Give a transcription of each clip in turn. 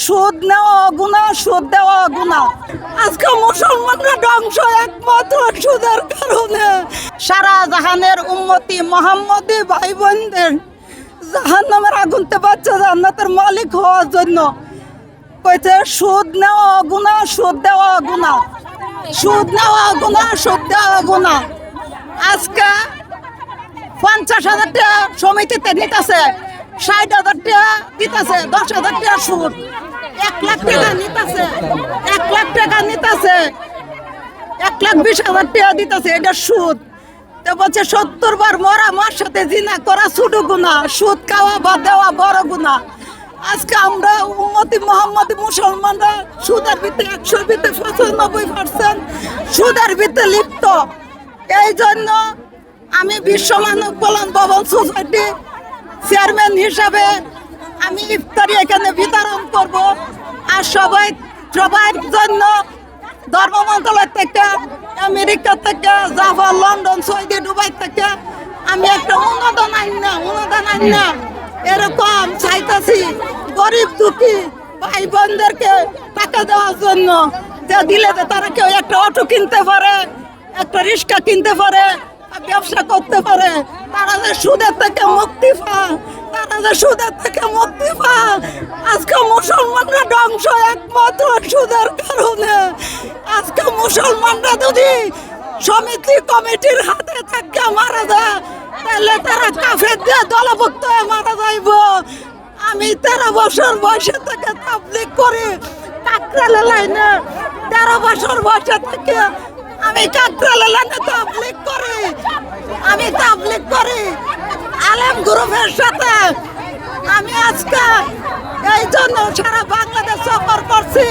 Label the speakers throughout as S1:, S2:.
S1: সুদ নেওয়া গুনাহ, সুদ দেওয়া গুনাহ। আজকে মুসলমানরা ধ্বংস একমাত্র সুদের কারণে। সারা জাহানের উম্মতি মোহাম্মদী ভাই বোনদের জাহান্নামের আগুনতে বাচ্চা জান্নাতের মালিক হওয়ার জন্য কইছে সুদ নেওয়া গুনাহ, সুদ দেওয়া গুনাহ, সুদ নেওয়া গুনাহ, সুদ দেওয়া গুনাহ। আজকে 50,000 টাকা সমিতিতে নিতেছে, 60,000 টাকা দিতেছে, 10,000 টাকা সুদ, 1 লাখ টাকা নিতেছে, 1 লাখ টাকা নিতেছে, 1,20,000 টাকা দিতেছে, এটা সুদ। তো বলছে 70 বার মরা মার সাথে জিনা করা ছোট গুনাহ, সুদ খাওয়া বা দেওয়া বড় গুনাহ। আজকে আমরা উম্মতি মোহাম্মদী মুসলমানরা সুদের ভিতরে 100 ভিতরে 95% সুদের ভিতরে লিপ্ত। এই জন্য আমি বিশ্ব মানব কল্যাণ ভবন সোসাইটি চেয়ারম্যান হিসাবে আমি ইফতারি এখানে বিতরণ করব। আর সবার জন্য ধর্ম মন্ত্রণালয় থেকে, আমেরিকা থেকে, জাপান, লন্ডন, সৌদি, দুবাই থেকে আমি একটা অনুদান আইন না এরকম চাইতেছি গরিব দুঃখী ভাই বোনদেরকে টাকা দেওয়ার জন্য, যে দিলে তারা কেউ একটা অটো কিনতে পারে, একটা রিক্সা কিনতে পারে, ব্যবসা করতে পারে। তারা যে সুদের থেকে মুক্তি পায়, তারা যে সুদের থেকে মুক্তি পায়। আজকে মুসলমানরা ধ্বংস একমাত্র সুদের কারণে। আজকে মুসলমানরা যদি সমিতি কমিটির হাতে থেকে মারা যায়, তাহলে তারা কাফের দিয়ে দলভুক্ত হয়ে মারা যাইব। আমি 13 বছর বয়সে থেকে তাবলীগ করি, কাকরাইল লাইনে 13 বছর বয়সে থেকে আমি কাকরাইল লাইনে তাবলীগ করি, আমি তাবলীগ করি আলেম গ্রুপের সাথে। আমি আজকে এই জন্য সারা বাংলাদেশ সফর করছি।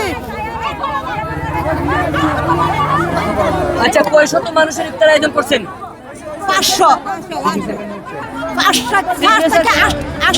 S2: আচ্ছা, কয় শত মানুষের ইফতার আয়োজন করছেন?
S1: 500 থেকে 8